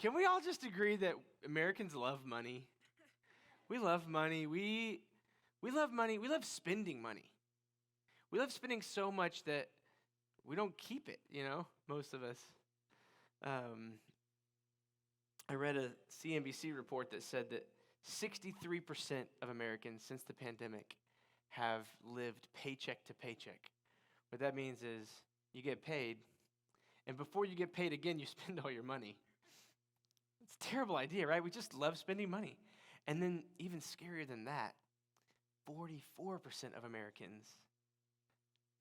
Can we all just agree that Americans love money? We love money. We love money. We love spending money. We love spending so much that we don't keep it, most of us. I read a CNBC report that said that 63% of Americans since the pandemic have lived paycheck to paycheck. What that means is you get paid, and before you get paid again, you spend all your money. It's a terrible idea, right? We just love spending money. And then even scarier than that, 44% of Americans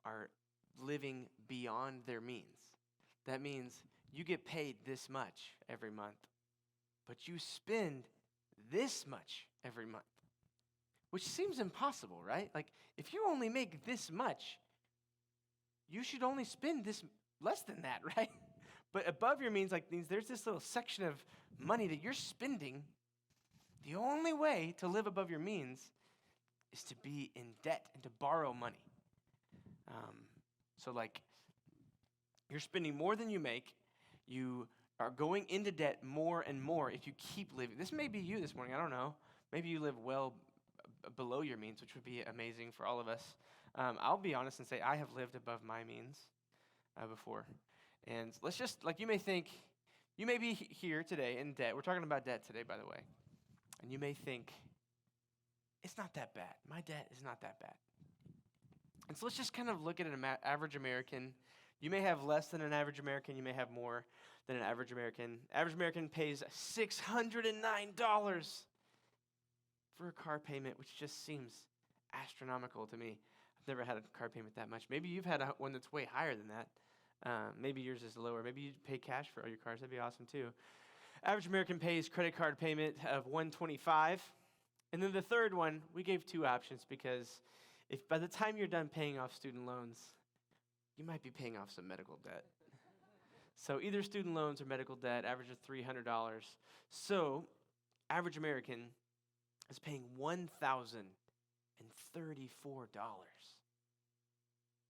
are living beyond their means. That means you get paid this much every month, but you spend this much every month, which seems impossible, right? Like, if you only make this much, you should only spend this less than that, right? But above your means, there's this little section of money that you're spending. The only way to live above your means is to be in debt and to borrow money. So you're spending more than you make. You are going into debt more and more if you keep living. This may be you this morning. I don't know. Maybe you live well below your means, which would be amazing for all of us. I'll be honest and say I have lived above my means before. And let's just, you may think, you may be here today in debt. We're talking about debt today, by the way. And you may think, it's not that bad. My debt is not that bad. And so let's just kind of look at an average American. You may have less than an average American. You may have more than an average American. Average American pays $609 for a car payment, which just seems astronomical to me. I've never had a car payment that much. Maybe you've had one that's way higher than that. Maybe yours is lower. Maybe you pay cash for all your cars. That'd be awesome too. Average American pays credit card payment of $125. And then the third one, we gave two options because if by the time you're done paying off student loans, you might be paying off some medical debt. So either student loans or medical debt, average of $300. So average American is paying $1,034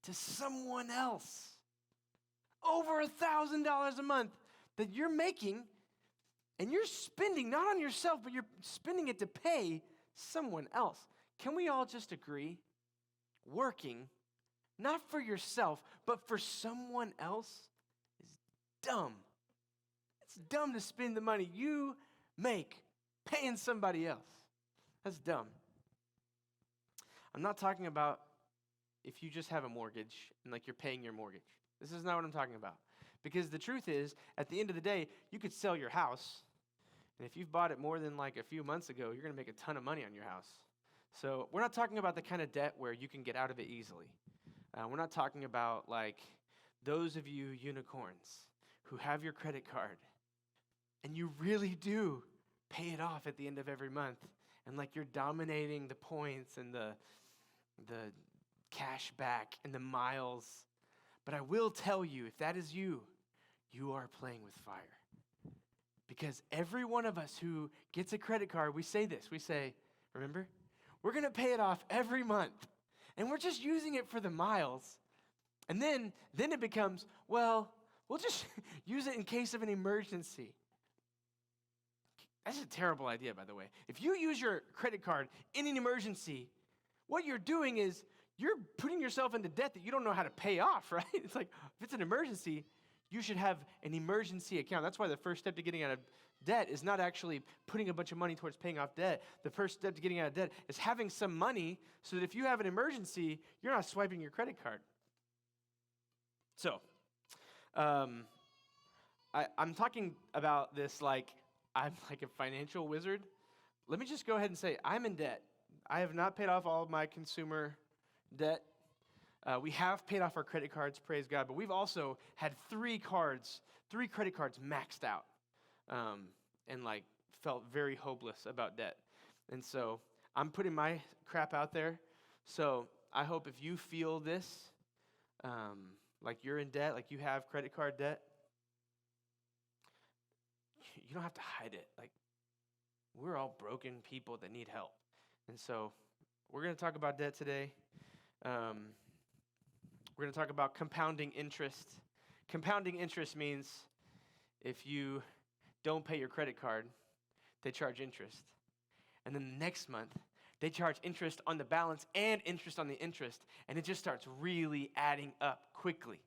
to someone else. Over $1,000 a month that you're making, and you're spending not on yourself, but you're spending it to pay someone else. Can we all just agree? Working, not for yourself, but for someone else is dumb. It's dumb to spend the money you make paying somebody else. That's dumb. I'm not talking about if you just have a mortgage and you're paying your mortgage. This is not what I'm talking about. Because the truth is, at the end of the day, you could sell your house. And if you've bought it more than a few months ago, you're going to make a ton of money on your house. So we're not talking about the kind of debt where you can get out of it easily. We're not talking about those of you unicorns who have your credit card and you really do pay it off at the end of every month. And you're dominating the points and the cash back and the miles. But I will tell you, if that is you, you are playing with fire. Because every one of us who gets a credit card, we say this. We say, remember, we're going to pay it off every month. And we're just using it for the miles. And then it becomes, well, we'll just use it in case of an emergency. That's a terrible idea, by the way. If you use your credit card in an emergency, what you're doing is you're putting yourself into debt that you don't know how to pay off, right? It's if it's an emergency, you should have an emergency account. That's why the first step to getting out of debt is not actually putting a bunch of money towards paying off debt. The first step to getting out of debt is having some money so that if you have an emergency, you're not swiping your credit card. So, I'm talking about this I'm a financial wizard. Let me just go ahead and say I'm in debt. I have not paid off all of my consumer debt. We have paid off our credit cards, praise God, but we've also had three credit cards maxed out, and felt very hopeless about debt. And so I'm putting my crap out there. So I hope if you feel this, you're in debt, you have credit card debt, you don't have to hide it. We're all broken people that need help. And so we're going to talk about debt today. We're going to talk about compounding interest. Compounding interest means if you don't pay your credit card, they charge interest. And then the next month, they charge interest on the balance and interest on the interest. And it just starts really adding up quickly.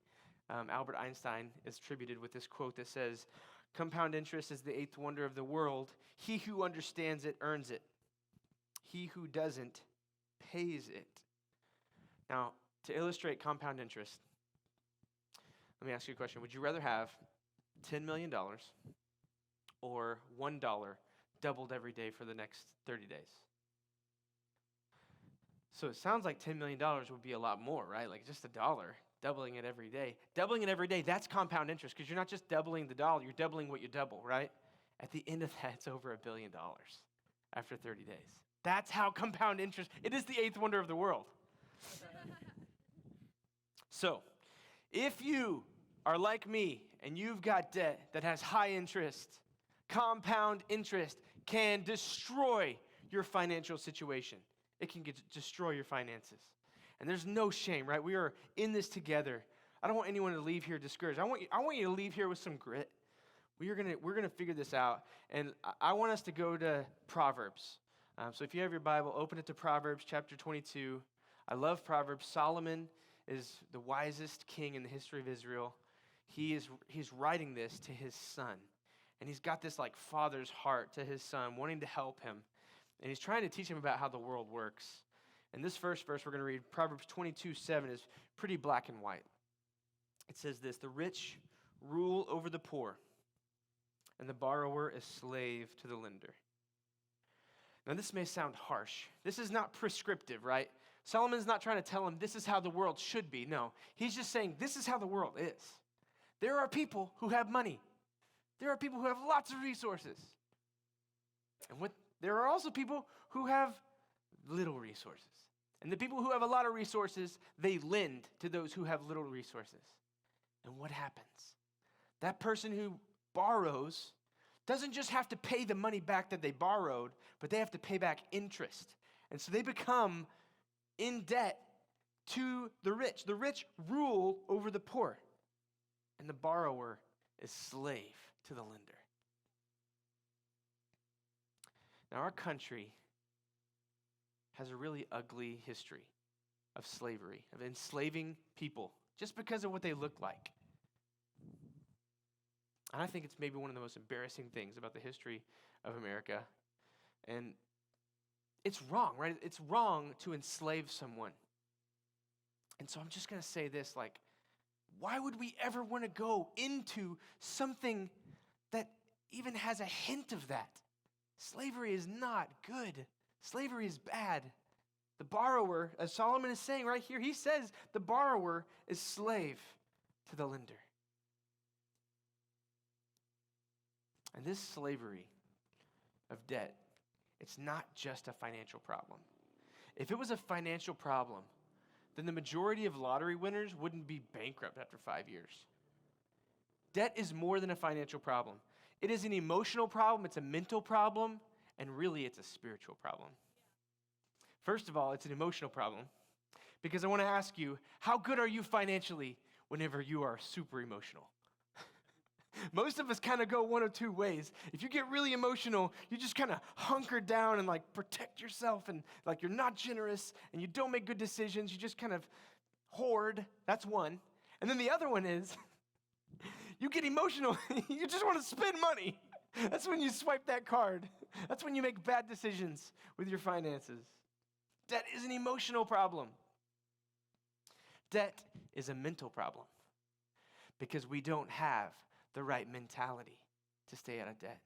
Albert Einstein is attributed with this quote that says, "Compound interest is the eighth wonder of the world. He who understands it earns it. He who doesn't pays it." Now, to illustrate compound interest, let me ask you a question. Would you rather have $10 million or $1 doubled every day for the next 30 days? So it sounds like $10 million would be a lot more, right? Like just $1, doubling it every day. Doubling it every day, that's compound interest because you're not just doubling the dollar, you're doubling what you double, right? At the end of that, it's over $1 billion after 30 days. That's how compound interest, it is the eighth wonder of the world. So, if you are like me and you've got debt that has high interest, compound interest can destroy your financial situation. It can destroy your finances. And there's no shame, right? We are in this together. I don't want anyone to leave here discouraged. I want you to leave here with some grit. We're gonna figure this out. And I want us to go to Proverbs. So if you have your Bible, open it to Proverbs Chapter 22. I love Proverbs. Solomon is the wisest king in the history of Israel. He's writing this to his son. And he's got this like father's heart to his son, wanting to help him. And he's trying to teach him about how the world works. And this first verse we're going to read, Proverbs 22:7, is pretty black and white. It says this: "The rich rule over the poor, and the borrower is slave to the lender." Now this may sound harsh. This is not prescriptive, right? Solomon's not trying to tell him this is how the world should be. No, he's just saying this is how the world is. There are people who have money. There are people who have lots of resources. And there are also people who have little resources. And the people who have a lot of resources, they lend to those who have little resources. And what happens? That person who borrows doesn't just have to pay the money back that they borrowed, but they have to pay back interest. And so they become in debt to the rich. The rich rule over the poor, and the borrower is slave to the lender. Now, our country has a really ugly history of slavery, of enslaving people just because of what they look like. And I think it's maybe one of the most embarrassing things about the history of America. And it's wrong, right? It's wrong to enslave someone. And so I'm just going to say this, like, why would we ever want to go into something that even has a hint of that? Slavery is not good. Slavery is bad. The borrower, as Solomon is saying right here, he says the borrower is slave to the lender. And this slavery of debt, it's not just a financial problem. If it was a financial problem, then the majority of lottery winners wouldn't be bankrupt after 5 years. Debt is more than a financial problem. It is an emotional problem, it's a mental problem, and really it's a spiritual problem. First of all, it's an emotional problem because I want to ask you, how good are you financially whenever you are super emotional? Most of us kind of go one of two ways. If you get really emotional, you just kind of hunker down and like protect yourself and like you're not generous and you don't make good decisions. You just kind of hoard. That's one. And then the other one is you get emotional. You just want to spend money. That's when you swipe that card. That's when you make bad decisions with your finances. Debt is an emotional problem. Debt is a mental problem because we don't have the right mentality to stay out of debt.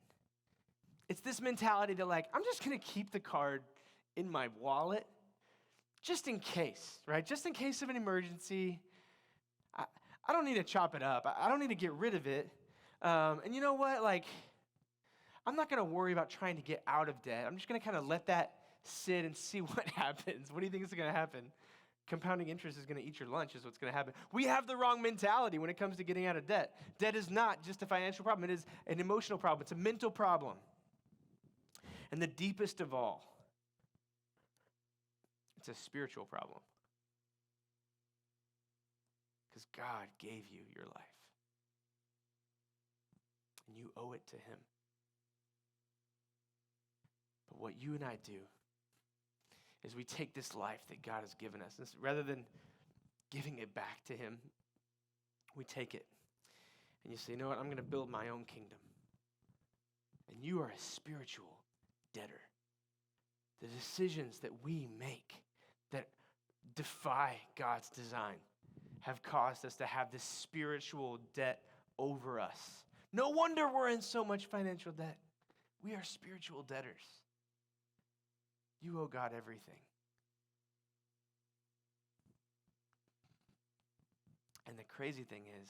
It's this mentality that like, I'm just going to keep the card in my wallet just in case, right? Just in case of an emergency. I don't need to chop it up. I don't need to get rid of it. And you know what? Like, I'm not going to worry about trying to get out of debt. I'm just going to kind of let that sit and see what happens. What do you think is going to happen? Compounding interest is going to eat your lunch is what's going to happen. We have the wrong mentality when it comes to getting out of debt. Debt is not just a financial problem. It is an emotional problem. It's a mental problem. And the deepest of all, it's a spiritual problem. Because God gave you your life. And you owe it to Him. what you and I do is we take this life that God has given us, rather than giving it back to him, we take it and you say, you know what, I'm going to build my own kingdom. And you are a spiritual debtor. The decisions that we make that defy God's design have caused us to have this spiritual debt over us. No wonder we're in so much financial debt. We are spiritual debtors. You owe God everything. And the crazy thing is,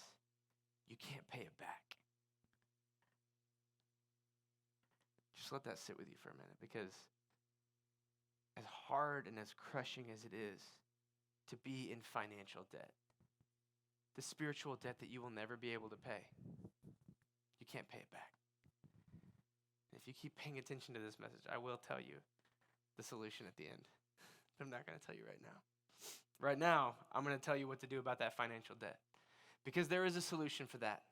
you can't pay it back. Just let that sit with you for a minute, because as hard and as crushing as it is to be in financial debt, the spiritual debt that you will never be able to pay, you can't pay it back. And if you keep paying attention to this message, I will tell you the solution at the end. But I'm not going to tell you right now. Right now, I'm going to tell you what to do about that financial debt, because there is a solution for that.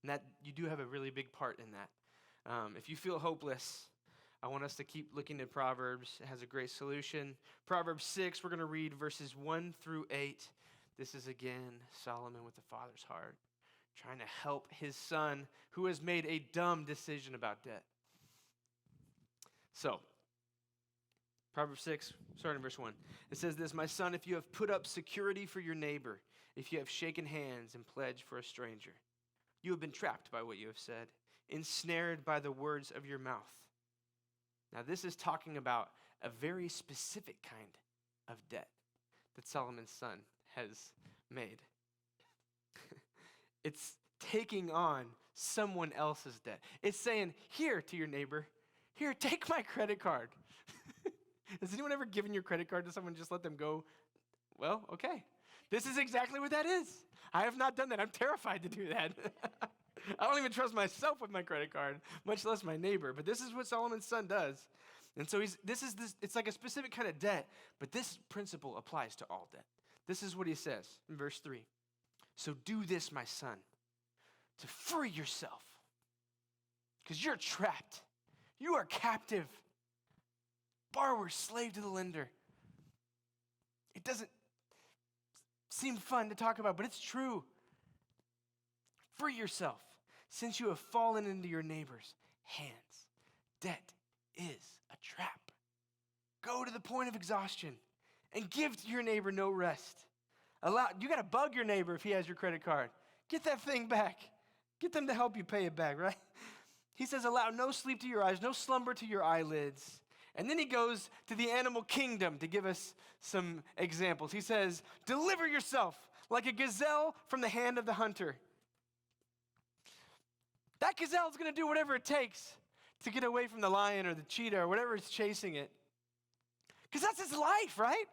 And that you do have a really big part in that. If you feel hopeless, I want us to keep looking at Proverbs. It has a great solution. Proverbs 6, we're going to read verses 1 through 8. This is, again, Solomon with the father's heart, trying to help his son who has made a dumb decision about debt. So, Proverbs 6, starting in verse 1. It says this, "My son, if you have put up security for your neighbor, if you have shaken hands and pledged for a stranger, you have been trapped by what you have said, ensnared by the words of your mouth." Now, this is talking about a very specific kind of debt that Solomon's son has made. It's taking on someone else's debt. It's saying, here to your neighbor, here, take my credit card. Has anyone ever given your credit card to someone and just let them go? Well, okay. This is exactly what that is. I have not done that. I'm terrified to do that. I don't even trust myself with my credit card, much less my neighbor. But this is what Solomon's son does. And so it's like a specific kind of debt, but this principle applies to all debt. This is what he says in verse 3. "So do this, my son, to free yourself, because you're trapped. You are captive. Borrower, slave to the lender." It doesn't seem fun to talk about, but it's true. Free yourself, since you have fallen into your neighbor's hands. Debt is a trap. Go to the point of exhaustion and give to your neighbor no rest. You got to bug your neighbor if he has your credit card. Get that thing back. Get them to help you pay it back, right? He says, allow no sleep to your eyes, no slumber to your eyelids. And then he goes to the animal kingdom to give us some examples. He says, deliver yourself like a gazelle from the hand of the hunter. That gazelle is going to do whatever it takes to get away from the lion or the cheetah or whatever is chasing it. Because that's its life, right?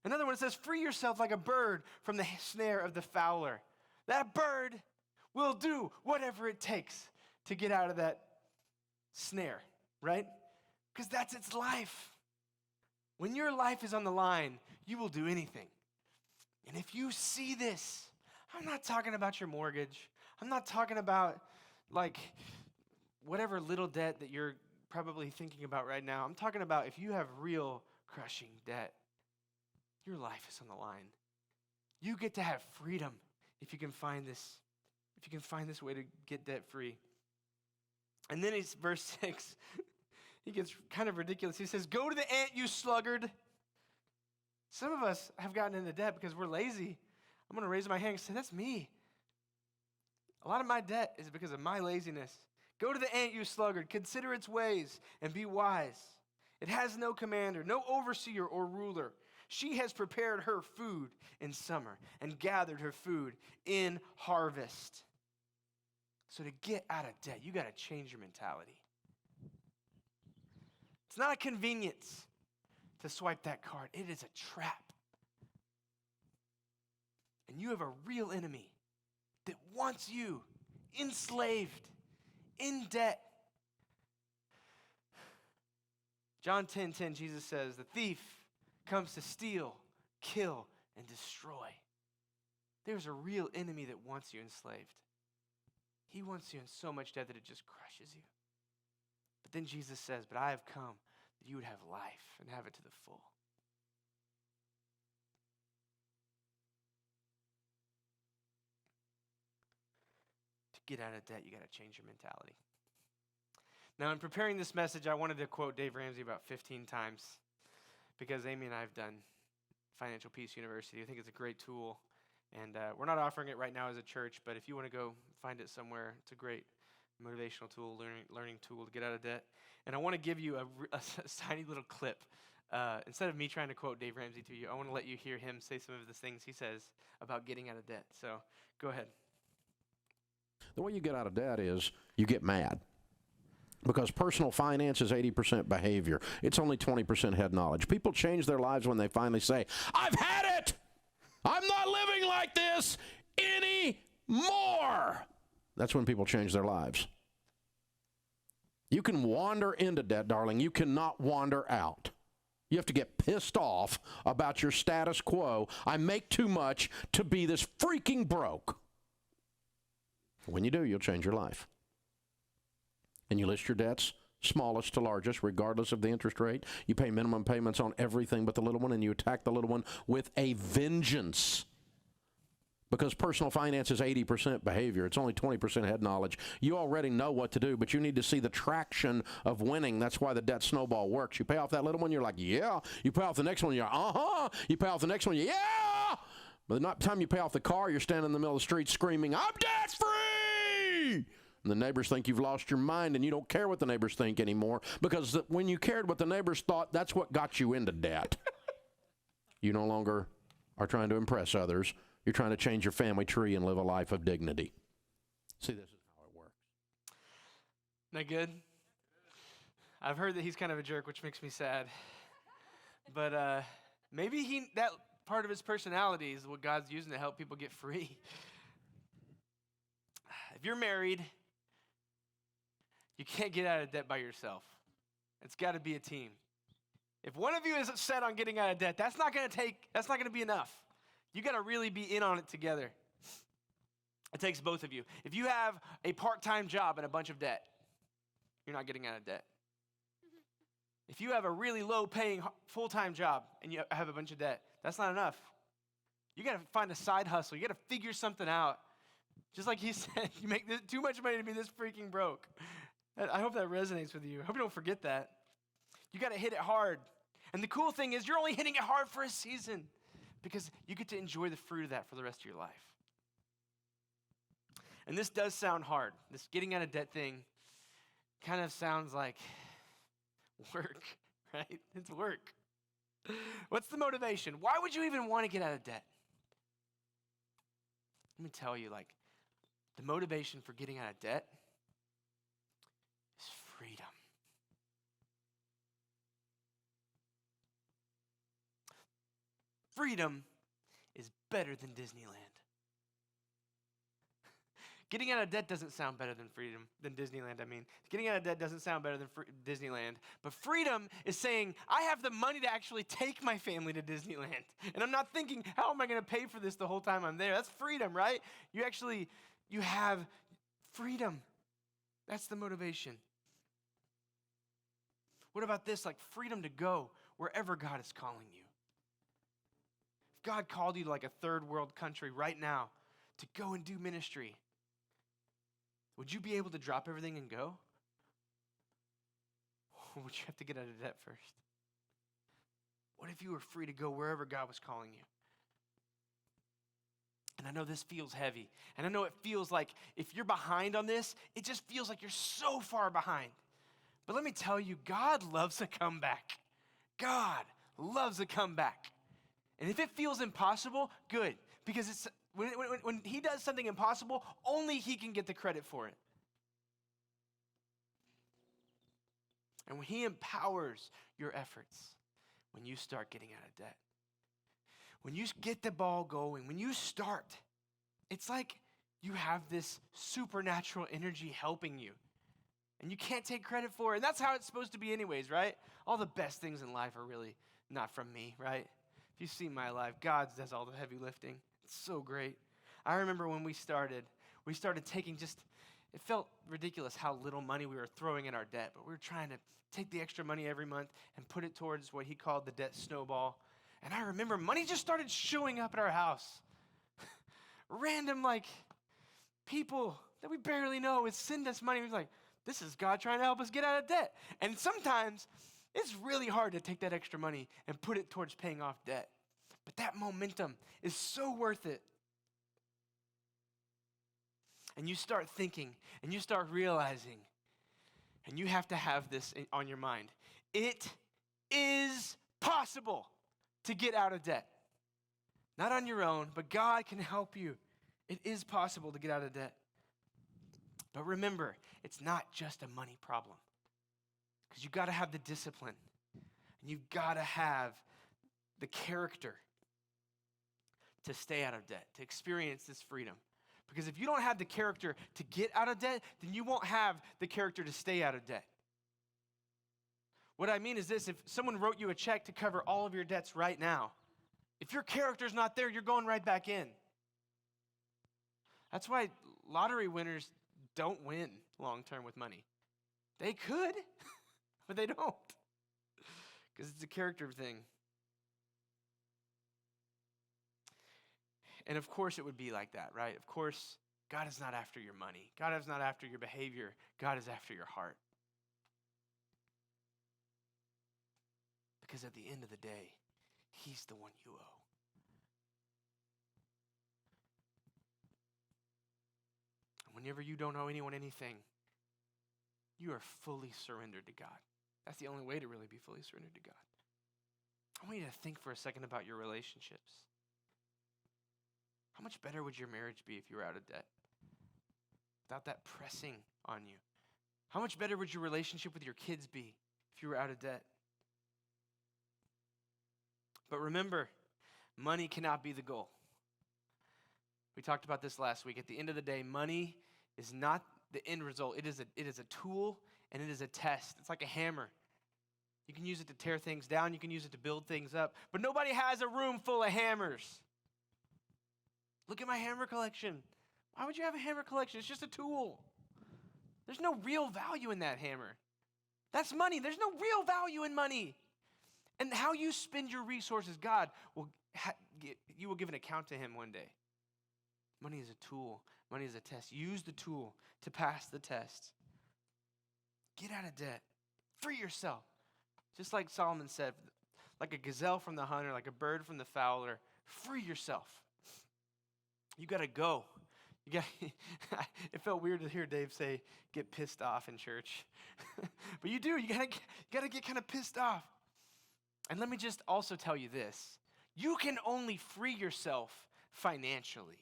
Another one says, free yourself like a bird from the snare of the fowler. That bird will do whatever it takes to get out of that snare, right? Because that's its life. When your life is on the line, you will do anything. And if you see this, I'm not talking about your mortgage. I'm not talking about like whatever little debt that you're probably thinking about right now. I'm talking about if you have real crushing debt, your life is on the line. You get to have freedom if you can find this way to get debt free. And then it's verse 6. He gets kind of ridiculous. He says, go to the ant, you sluggard. Some of us have gotten into debt because we're lazy. I'm going to raise my hand and say, that's me. A lot of my debt is because of my laziness. Go to the ant, you sluggard. Consider its ways and be wise. It has no commander, no overseer or ruler. She has prepared her food in summer and gathered her food in harvest. So to get out of debt, you got to change your mentality. It's not a convenience to swipe that card. It is a trap. And you have a real enemy that wants you enslaved, in debt. John 10:10, Jesus says, the thief comes to steal, kill, and destroy. There's a real enemy that wants you enslaved. He wants you in so much debt that it just crushes you. But then Jesus says, but I have come that you would have life and have it to the full. To get out of debt, you got to change your mentality. Now, in preparing this message, I wanted to quote Dave Ramsey about 15 times because Amy and I have done Financial Peace University. I think it's a great tool, and we're not offering it right now as a church, but if you want to go find it somewhere, it's a great motivational tool, learning tool to get out of debt. And I want to give you a tiny little clip. Instead of me trying to quote Dave Ramsey to you, I want to let you hear him say some of the things he says about getting out of debt. So go ahead. The way you get out of debt is you get mad. Because personal finance is 80% behavior. It's only 20% head knowledge. People change their lives when they finally say, I've had it! I'm not living like this anymore! That's when people change their lives. You can wander into debt, darling. You cannot wander out. You have to get pissed off about your status quo. I make too much to be this freaking broke. When you do, you'll change your life. And you list your debts, smallest to largest, regardless of the interest rate. You pay minimum payments on everything but the little one, and you attack the little one with a vengeance. Because personal finance is 80% behavior. It's only 20% head knowledge. You already know what to do, but you need to see the traction of winning. That's why the debt snowball works. You pay off that little one, you're like, yeah. You pay off the next one, you're uh-huh. You pay off the next one, yeah. By the time you pay off the car, you're standing in the middle of the street screaming, I'm debt-free! And the neighbors think you've lost your mind, and you don't care what the neighbors think anymore, because when you cared what the neighbors thought, that's what got you into debt. You no longer are trying to impress others. You're trying to change your family tree and live a life of dignity. See, this is how it works. That good? I've heard that he's kind of a jerk, which makes me sad. But maybe that part of his personality is what God's using to help people get free. If you're married, you can't get out of debt by yourself. It's got to be a team. If one of you is set on getting out of debt, that's not going to be enough. You got to really be in on it together. It takes both of you. If you have a part-time job and a bunch of debt, you're not getting out of debt. If you have a really low-paying full-time job and you have a bunch of debt, that's not enough. You got to find a side hustle. You got to figure something out. Just like he said, you make too much money to be this freaking broke. I hope that resonates with you. I hope you don't forget that. You got to hit it hard. And the cool thing is you're only hitting it hard for a season because you get to enjoy the fruit of that for the rest of your life. And this does sound hard. This getting out of debt thing kind of sounds like work, right? It's work. What's the motivation? Why would you even want to get out of debt? Let me tell you, the motivation for getting out of debt is freedom. Freedom is better than Disneyland. Getting out of debt doesn't sound better than Disneyland. Getting out of debt doesn't sound better than Disneyland. But freedom is saying, I have the money to actually take my family to Disneyland. And I'm not thinking, how am I going to pay for this the whole time I'm there? That's freedom, right? You have freedom. That's the motivation. What about this? Freedom to go wherever God is calling you. If God called you to a third world country right now to go and do ministry, would you be able to drop everything and go? Or would you have to get out of debt first? What if you were free to go wherever God was calling you? And I know this feels heavy. And I know it feels like if you're behind on this, it just feels like you're so far behind. But let me tell you, God loves a comeback. God loves a comeback. And if it feels impossible, good. Because it's when he does something impossible, only he can get the credit for it. And when he empowers your efforts, when you start getting out of debt, when you get the ball going, when you start, it's like you have this supernatural energy helping you. And you can't take credit for it. And that's how it's supposed to be anyways, right? All the best things in life are really not from me, right? If you see my life, God does all the heavy lifting. It's so great. I remember when we started taking It felt ridiculous how little money we were throwing in our debt, but we were trying to take the extra money every month and put it towards what he called the debt snowball. And I remember money just started showing up at our house. Random, people that we barely know would send us money. We're like, this is God trying to help us get out of debt. And sometimes it's really hard to take that extra money and put it towards paying off debt. But that momentum is so worth it. And you start thinking, and you start realizing, and you have to have this on your mind. It is possible to get out of debt. Not on your own, but God can help you. It is possible to get out of debt. But remember, it's not just a money problem. Because you've got to have the discipline. And you've got to have the character to stay out of debt, to experience this freedom. Because if you don't have the character to get out of debt, then you won't have the character to stay out of debt. What I mean is this: if someone wrote you a check to cover all of your debts right now, if your character's not there, you're going right back in. That's why lottery winners don't win long-term with money. They could, but they don't. Because it's a character thing. And of course it would be like that, right? Of course, God is not after your money. God is not after your behavior. God is after your heart. Because at the end of the day, he's the one you owe. And whenever you don't owe anyone anything, you are fully surrendered to God. That's the only way to really be fully surrendered to God. I want you to think for a second about your relationships. How much better would your marriage be if you were out of debt? Without that pressing on you. How much better would your relationship with your kids be if you were out of debt? But remember, money cannot be the goal. We talked about this last week. At the end of the day, money is not the end result. It is a tool and it is a test. It's like a hammer. You can use it to tear things down. You can use it to build things up. But nobody has a room full of hammers. Look at my hammer collection. Why would you have a hammer collection? It's just a tool. There's no real value in that hammer. That's money. There's no real value in money. And how you spend your resources, God you will give an account to him one day. Money is a tool. Money is a test. Use the tool to pass the test. Get out of debt. Free yourself. Just like Solomon said, like a gazelle from the hunter, like a bird from the fowler, free yourself. You got to go. It felt weird to hear Dave say, get pissed off in church. But you do. You got to get kind of pissed off. And let me just also tell you this. You can only free yourself financially.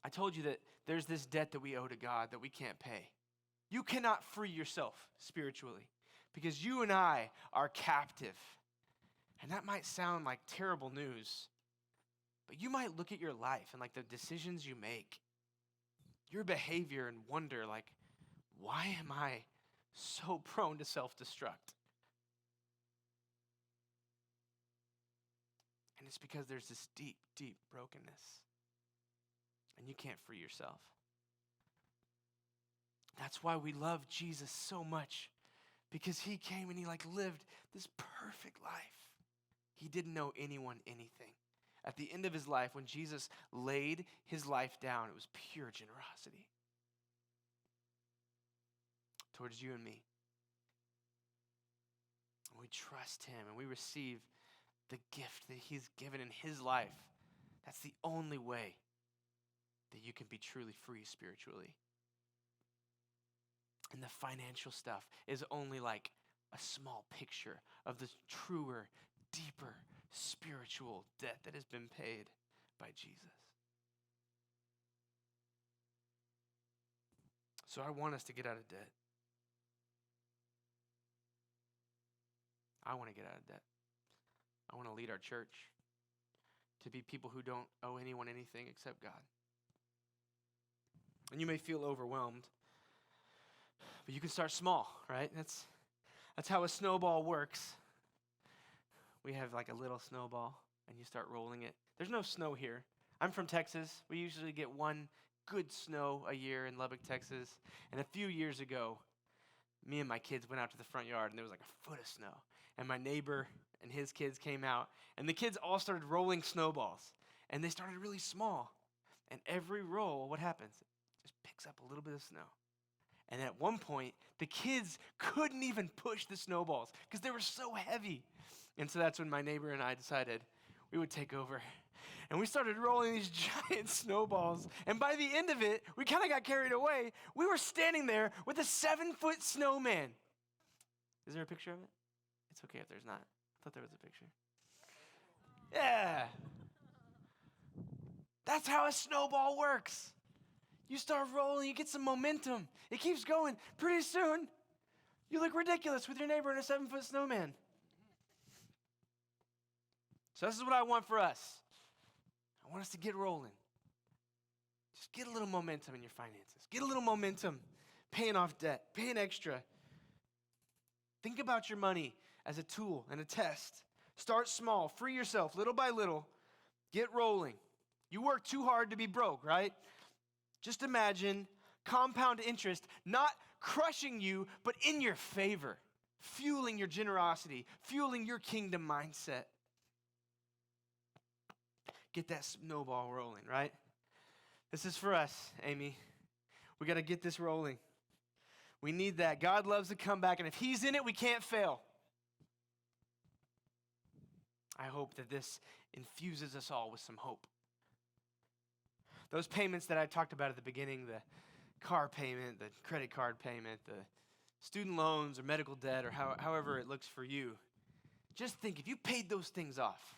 I told you that there's this debt that we owe to God that we can't pay. You cannot free yourself spiritually because you and I are captive. And that might sound like terrible news, but you might look at your life and like the decisions you make, your behavior, and wonder like, why am I so prone to self-destruct? And it's because there's this deep, deep brokenness. And you can't free yourself. That's why we love Jesus so much. Because he came and he lived this perfect life. He didn't owe anyone anything. At the end of his life, when Jesus laid his life down, it was pure generosity towards you and me. And we trust him and we receive the gift that he's given in his life. That's the only way that you can be truly free spiritually. And the financial stuff is only like a small picture of the truer, deeper spiritual debt that has been paid by Jesus. So I want us to get out of debt. I want to get out of debt. I want to lead our church to be people who don't owe anyone anything except God. And you may feel overwhelmed, but you can start small, right? That's how a snowball works. We have like a little snowball, and you start rolling it. There's no snow here. I'm from Texas. We usually get one good snow a year in Lubbock, Texas. And a few years ago, me and my kids went out to the front yard, and there was like a foot of snow. And my neighbor and his kids came out, and the kids all started rolling snowballs. And they started really small. And every roll, what happens? It just picks up a little bit of snow. And at one point, the kids couldn't even push the snowballs because they were so heavy. And so that's when my neighbor and I decided we would take over. And we started rolling these giant snowballs. And by the end of it, we kind of got carried away. We were standing there with a 7-foot snowman. Is there a picture of it? It's okay if there's not. I thought there was a picture. Yeah. That's how a snowball works. You start rolling, you get some momentum. It keeps going. Pretty soon, you look ridiculous with your neighbor in a 7-foot snowman. So this is what I want for us. I want us to get rolling. Just get a little momentum in your finances. Get a little momentum paying off debt, paying extra. Think about your money as a tool and a test. Start small. Free yourself little by little. Get rolling. You work too hard to be broke, right? Just imagine compound interest not crushing you, but in your favor, fueling your generosity, fueling your kingdom mindset. Get that snowball rolling, right? This is for us, Amy. We got to get this rolling. We need that. God loves to come back, and if he's in it, we can't fail. I hope that this infuses us all with some hope. Those payments that I talked about at the beginning, the car payment, the credit card payment, the student loans or medical debt or however it looks for you, just think if you paid those things off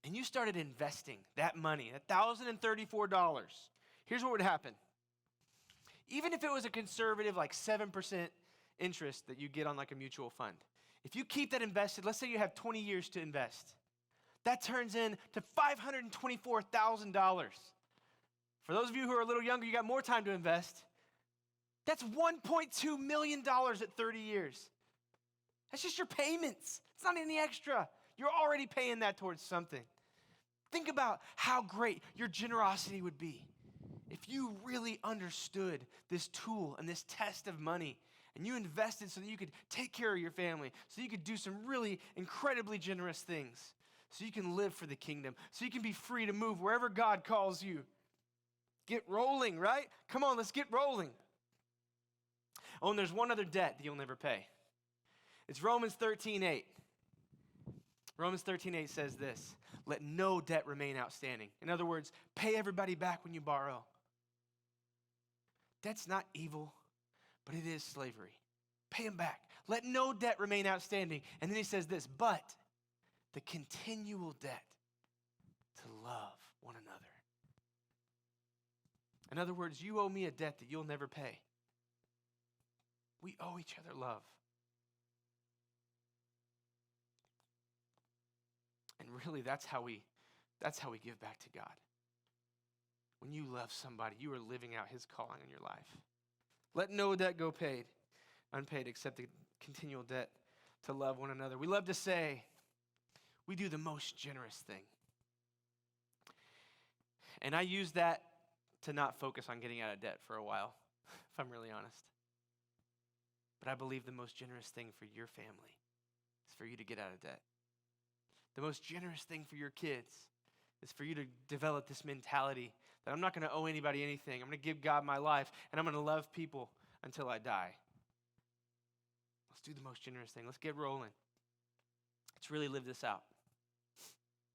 and you started investing that money, $1,034, here's what would happen. Even if it was a conservative like 7% interest that you get on like a mutual fund, if you keep that invested, let's say you have 20 years to invest, that turns into $524,000. For those of you who are a little younger, you got more time to invest. That's $1.2 million at 30 years. That's just your payments. It's not any extra. You're already paying that towards something. Think about how great your generosity would be if you really understood this tool and this test of money, and you invested so that you could take care of your family, so you could do some really incredibly generous things, so you can live for the kingdom, so you can be free to move wherever God calls you. Get rolling, right? Come on, let's get rolling. Oh, and there's one other debt that you'll never pay. It's Romans 13:8. Romans 13:8 says this: let no debt remain outstanding. In other words, pay everybody back when you borrow. Debt's not evil, but it is slavery. Pay them back. Let no debt remain outstanding. And then he says this: but the continual debt to love one another. In other words, you owe me a debt that you'll never pay. We owe each other love. And really, that's how we give back to God. When you love somebody, you are living out his calling in your life. Let no debt go unpaid, except the continual debt to love one another. We love to say we do the most generous thing. And I use that to not focus on getting out of debt for a while, if I'm really honest. But I believe the most generous thing for your family is for you to get out of debt. The most generous thing for your kids is for you to develop this mentality that I'm not going to owe anybody anything. I'm going to give God my life, and I'm going to love people until I die. Let's do the most generous thing. Let's get rolling. Let's really live this out.